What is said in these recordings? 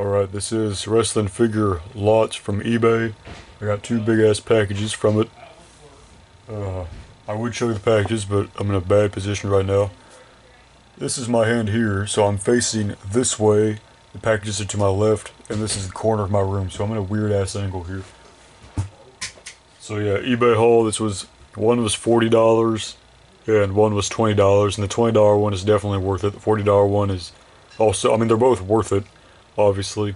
Alright, this is wrestling figure lots from eBay. I got two big ass packages from it. I would show you the packages, but I'm in a bad position right now. This is my hand here, so I'm facing this way. The packages are to my left, and this is the corner of my room, so I'm in a weird ass angle here. So yeah, eBay haul, one was $40 and one was $20, and the $20 one is definitely worth it. The $40 one is also, I mean, they're both worth it, obviously.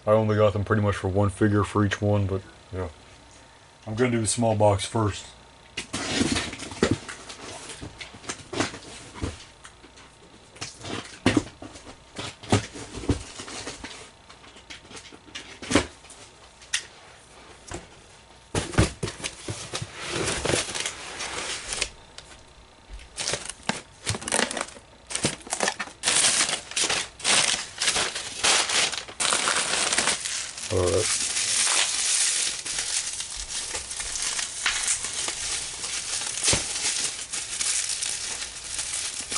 I only got them pretty much for one figure for each one, but yeah. I'm gonna do the small box first. Alright.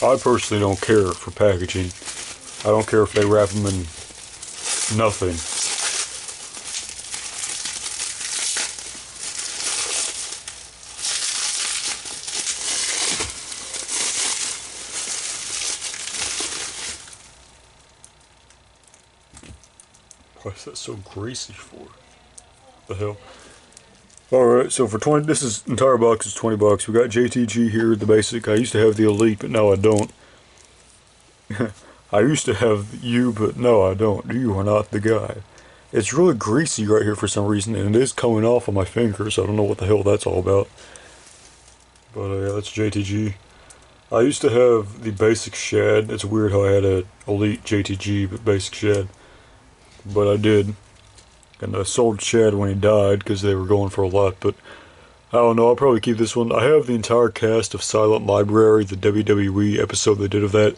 I personally don't care for packaging. I don't care if they wrap them in nothing. Why is that so greasy for? The hell? Alright, so for 20, this entire box is 20 bucks. We got 𝘚𝘵𝘰 here, the basic. I used to have the Elite, but now I don't. I used to have you, but no I don't. You are not the guy. It's really greasy right here for some reason, and it is coming off on my fingers. I don't know what the hell that's all about. But yeah, that's 𝘚𝘵𝘰. I used to have the basic Shad. It's weird how I had a Elite 𝘚𝘵𝘰, but basic Shad. But I did. And I sold Shad when he died because they were going for a lot, but I don't know, I'll probably keep this one. I have the entire cast of Silent Library, the WWE episode they did of that.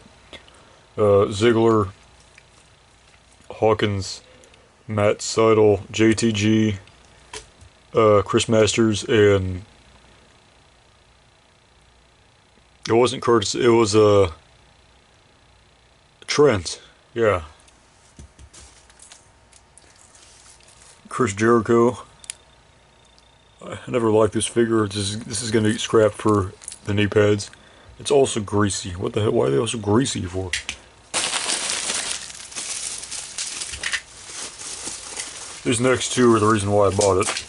Ziggler, Hawkins, Matt Seidel, 𝘚𝘵𝘰, Chris Masters, and it wasn't Curtis, it was Trent, yeah. Chris Jericho. I never liked this figure. This is gonna get scrapped for the knee pads. It's also greasy. What the hell? Why are they all so greasy for? These next two are the reason why I bought it.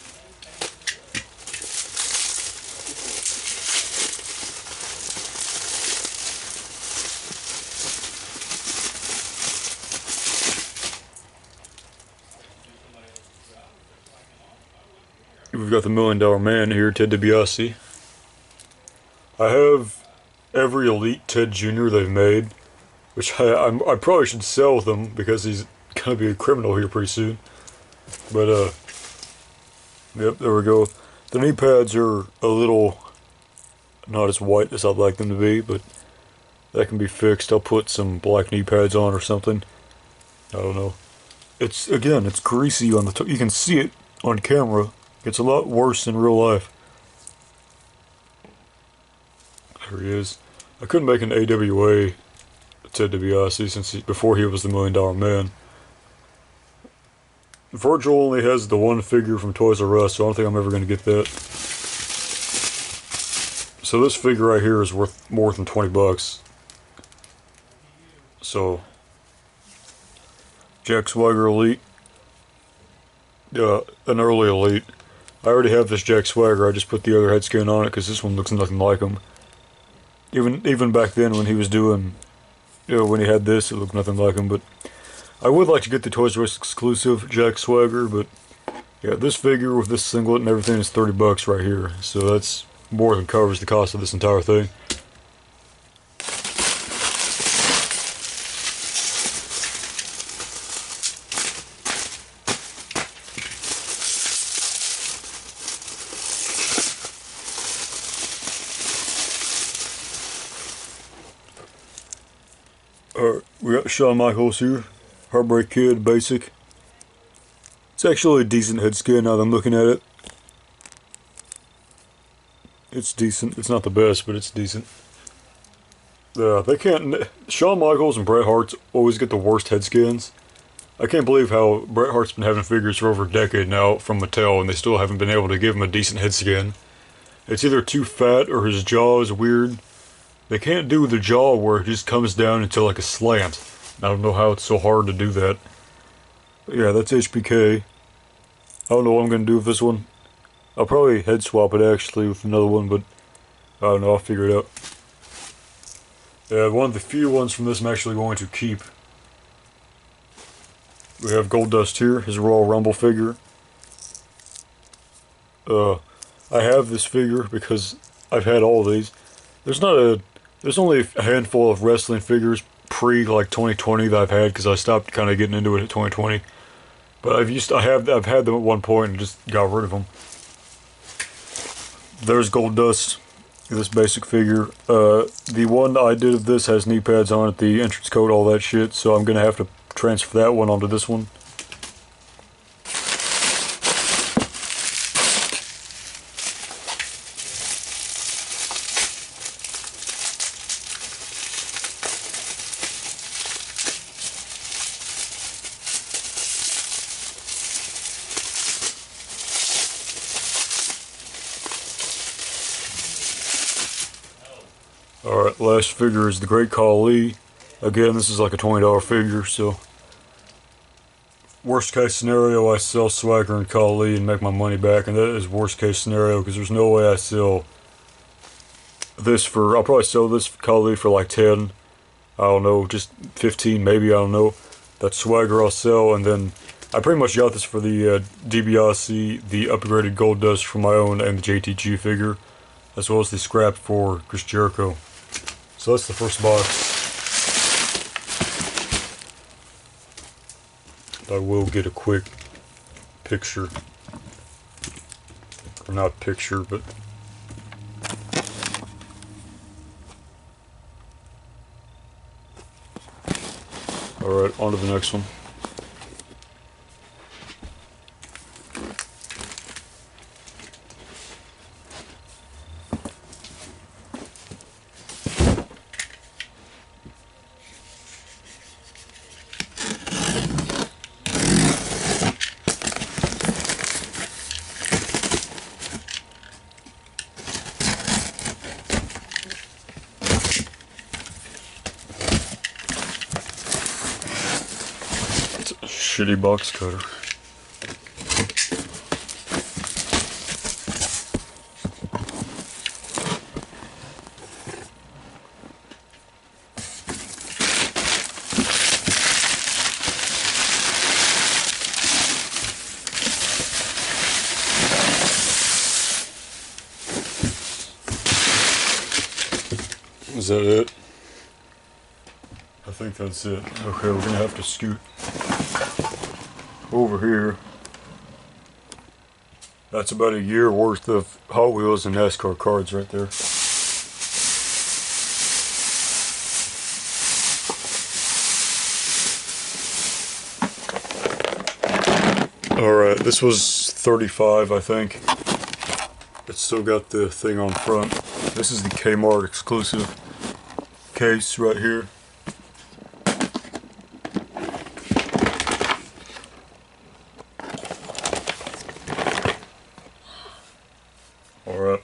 We've got the $1 Million Man here, Ted DiBiase. I have every Elite Ted Jr. they've made, which I probably should sell them because he's gonna be a criminal here pretty soon. But yep, there we go. The knee pads are a little not as white as I'd like them to be, but that can be fixed. I'll put some black knee pads on or something. I don't know. It's greasy on the top. You can see it on camera. It's a lot worse in real life. There he is. I couldn't make an AWA Ted DiBiase before he was the $1 Million Man. Virgil only has the one figure from Toys R Us, so I don't think I'm ever going to get that. So this figure right here is worth more than 20 bucks. So Jack Swagger Elite. An early Elite. I already have this Jack Swagger, I just put the other head scan on it because this one looks nothing like him. Even back then when he was doing, when he had this, it looked nothing like him, but I would like to get the Toys R Us exclusive Jack Swagger, but yeah, this figure with this singlet and everything is 30 bucks right here, so that's more than covers the cost of this entire thing. Alright, we got Shawn Michaels here. Heartbreak Kid, basic. It's actually a decent head scan now that I'm looking at it. It's decent. It's not the best, but it's decent. They can't. Shawn Michaels and Bret Hart always get the worst head scans. I can't believe how Bret Hart's been having figures for over a decade now from Mattel, and they still haven't been able to give him a decent head scan. It's either too fat or his jaw is weird. They can't do the jaw where it just comes down into like a slant. I don't know how it's so hard to do that. But yeah, that's HBK. I don't know what I'm gonna do with this one. I'll probably head swap it actually with another one, but I don't know, I'll figure it out. Yeah, one of the few ones from this I'm actually going to keep. We have Goldust here, his Royal Rumble figure. I have this figure because I've had all of these. There's only a handful of wrestling figures pre like 2020 that I've had because I stopped kind of getting into it at 2020. But I've had them at one point and just got rid of them. There's Goldust, this basic figure. The one I did of this has knee pads on it, the entrance coat, all that shit. So I'm gonna have to transfer that one onto this one. Alright, last figure is the Great Khali. Again, this is like a $20 figure, so worst case scenario, I sell Swagger and Khali and make my money back, and that is worst case scenario because there's no way I sell this for. I'll probably sell this Khali for like 10. I don't know, just 15 maybe. I don't know. That Swagger I'll sell, and then I pretty much got this for the 𝘚𝘵𝘴, the upgraded Goldust for my own, and the JTG figure, as well as the scrap for Chris Jericho. So that's the first box. I will get a quick picture. Or not picture, but alright, on to the next one. Shitty box cutter. Is that it? I think that's it. Okay, we're gonna have to scoot over here. That's about a year worth of Hot Wheels and NASCAR cards right there. Alright, this was 35, I think. It's still got the thing on front. This is the Kmart exclusive case right here. Alright.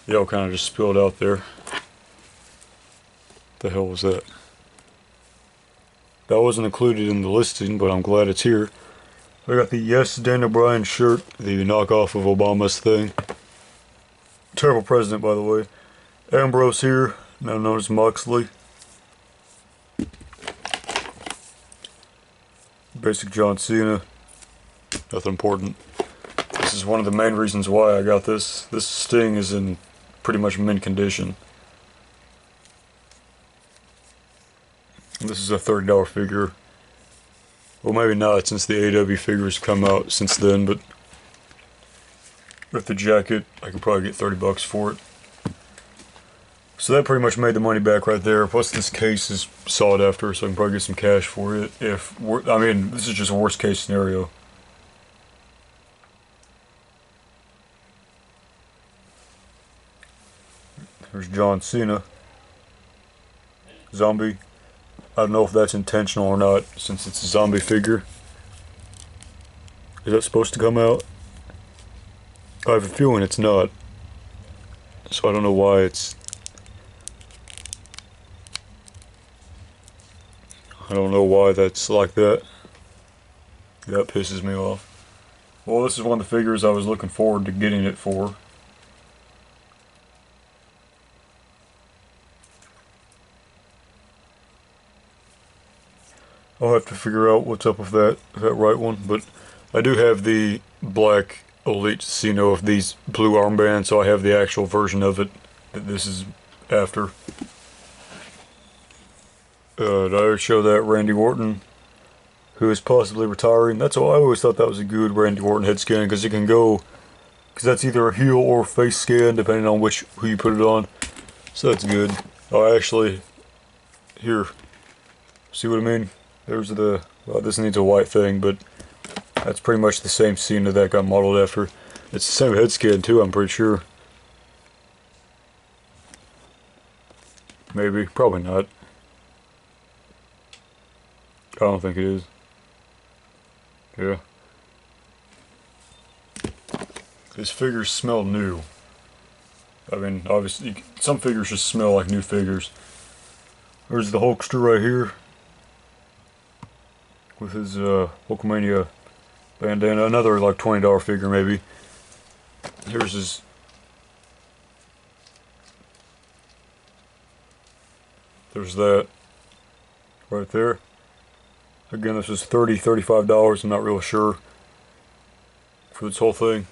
The all kind of just spilled out there. What the hell was that? That wasn't included in the listing, but I'm glad it's here. I got the Yes Daniel Bryan shirt, the knockoff of Obama's thing. Terrible president, by the way. Ambrose here, now known as Moxley. Basic John Cena. Nothing important. This is one of the main reasons why I got this. This Sting is in pretty much mint condition. This is a $30 figure. Well, maybe not since the AW figures come out since then, but with the jacket, I could probably get 30 bucks for it. So that pretty much made the money back right there. Plus this case is sought after, so I can probably get some cash for it. I mean, this is just a worst case scenario. There's John Cena. Zombie. I don't know if that's intentional or not, since it's a zombie figure. Is that supposed to come out? I have a feeling it's not. So I don't know why it's... I don't know why that's like that. That pisses me off. Well, this is one of the figures I was looking forward to getting it for. I'll have to figure out what's up with that right one, but I do have the black Elite Casino of these blue armbands, so I have the actual version of it that this is after. Did I show that Randy Orton, who is possibly retiring? That's all. I always thought that was a good Randy Orton head scan, because it can go, because that's either a heel or face scan depending on who you put it on. So that's good. Oh, actually, here, see what I mean? There's the, well, this needs a white thing, but that's pretty much the same scene that got modeled after. It's the same head scan too, I'm pretty sure. Maybe, probably not. I don't think it is. Yeah. These figures smell new. I mean, obviously, some figures just smell like new figures. There's the Hulkster right here. With his Hulkamania bandana. Another like $20 figure maybe. Here's his... There's that. Right there. Again, this is $30, $35. I'm not real sure. For this whole thing.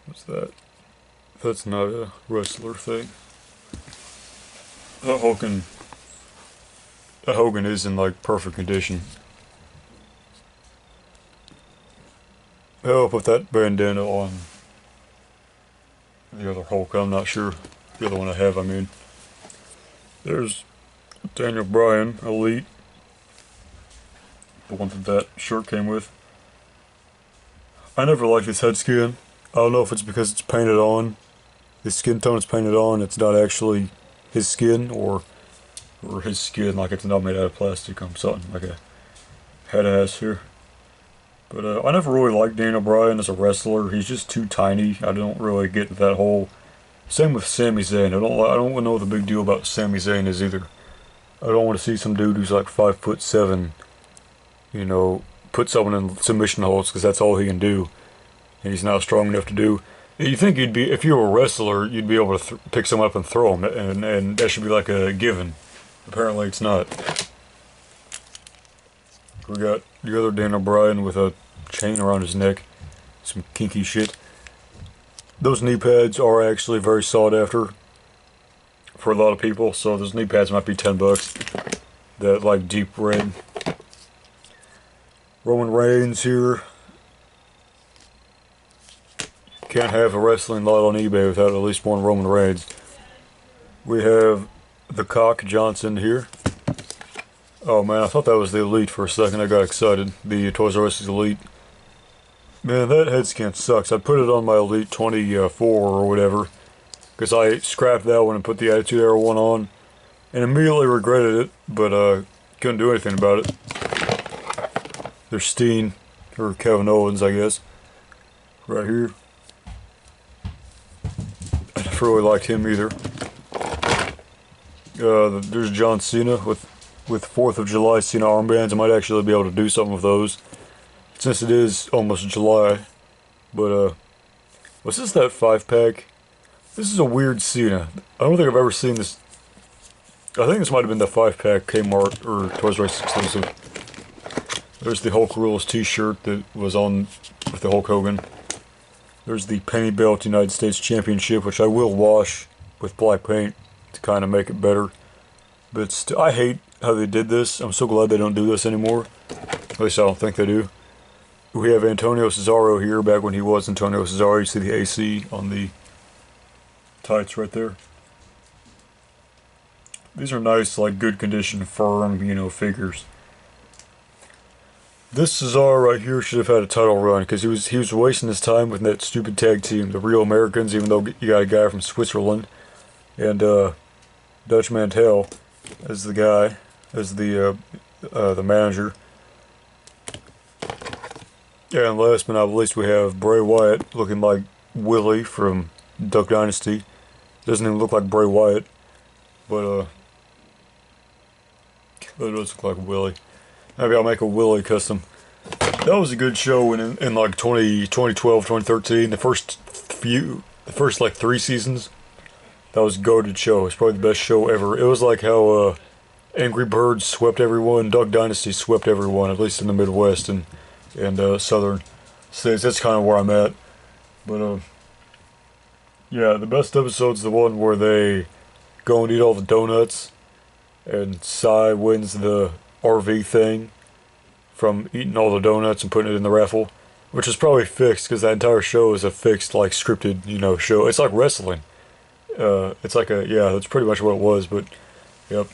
What's that? That's not a wrestler thing. That Hogan is in like perfect condition. I'll put that bandana on the other Hulk. I'm not sure. The other one I have, I mean. There's Daniel Bryan, Elite. The one that shirt came with. I never liked this head scan. I don't know if it's because it's painted on. His skin tone is painted on. It's not actually his skin, or his skin, like it's not made out of plastic or something, like a head ass here. But I never really liked Daniel Bryan as a wrestler. He's just too tiny. I don't really get that whole... Same with Sami Zayn. I don't know what the big deal about Sami Zayn is either. I don't want to see some dude who's like 5'7", you know, put someone in submission holds because that's all he can do, and he's not strong enough to do. You think you'd be, if you were a wrestler, you'd be able to pick someone up and throw him, and that should be like a given. Apparently it's not. We got the other Daniel Bryan with a chain around his neck. Some kinky shit. Those knee pads are actually very sought after for a lot of people, so those knee pads might be $10. That like deep red. Roman Reigns here. Can't have a wrestling lot on eBay without at least one Roman Reigns. We have the Cock Johnson here. Oh man, I thought that was the Elite for a second. I got excited. The Toys R Us Elite. Man, that head scan sucks. I put it on my Elite 24 or whatever, because I scrapped that one and put the Attitude Era one on, and immediately regretted it, but couldn't do anything about it. There's Steen, or Kevin Owens, I guess, right here. I never really liked him either. There's John Cena with 4th of July Cena armbands. I might actually be able to do something with those, since it is almost July. But was this that 5-pack? This is a weird Cena. I don't think I've ever seen this. I think this might have been the 5-pack Kmart or Toys R Us exclusive. There's the Hulk Rules t-shirt that was on with the Hulk Hogan. There's the Penny Belt United States Championship, which I will wash with black paint to kind of make it better. But I hate how they did this. I'm so glad they don't do this anymore. At least I don't think they do. We have Antonio Cesaro here, back when he was Antonio Cesaro. You see the AC on the tights right there. These are nice, like good condition, firm, you know, figures. This Cesaro right here should have had a title run, because he was wasting his time with that stupid tag team, the Real Americans, even though you got a guy from Switzerland. And Dutch Mantel as the guy, as the manager. And last but not least, we have Bray Wyatt looking like Willie from Duck Dynasty. Doesn't even look like Bray Wyatt, but it does look like Willie. Maybe I'll make a Willie custom. That was a good show in like 2012, 2013. The first like 3 seasons. That was a goated show. It's probably the best show ever. It was like how Angry Birds swept everyone, Duck Dynasty swept everyone, at least in the Midwest and southern states. That's kind of where I'm at. But yeah, the best episode's the one where they go and eat all the donuts, and Cy wins the RV thing from eating all the donuts and putting it in the raffle, which is probably fixed because that entire show is a fixed, like, scripted, show. It's like wrestling. It's like yeah, that's pretty much what it was, but, yep.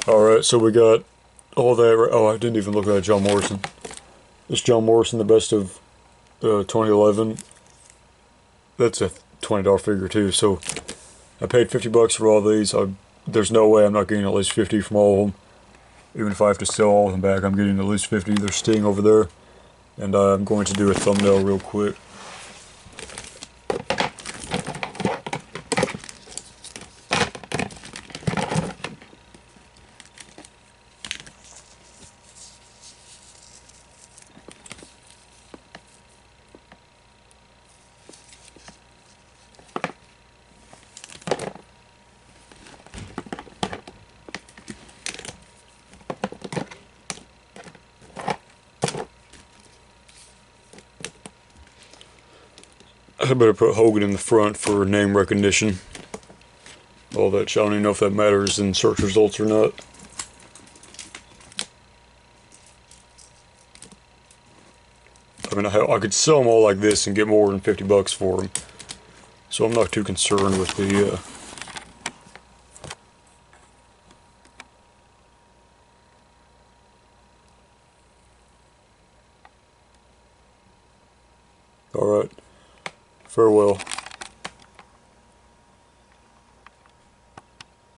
Alright, so we got all that. Oh, I didn't even look at John Morrison. This John Morrison, the best of 2011. That's a $20 figure too, so I paid $50 for all these. There's no way I'm not getting at least 50 from all of them. Even if I have to sell all of them back, I'm getting at least 50. They're staying over there. And I'm going to do a thumbnail real quick. I better put Hogan in the front for name recognition. All that shit. I don't even know if that matters in search results or not. I mean, I could sell them all like this and get more than $50 for them. So I'm not too concerned with the Alright. Farewell.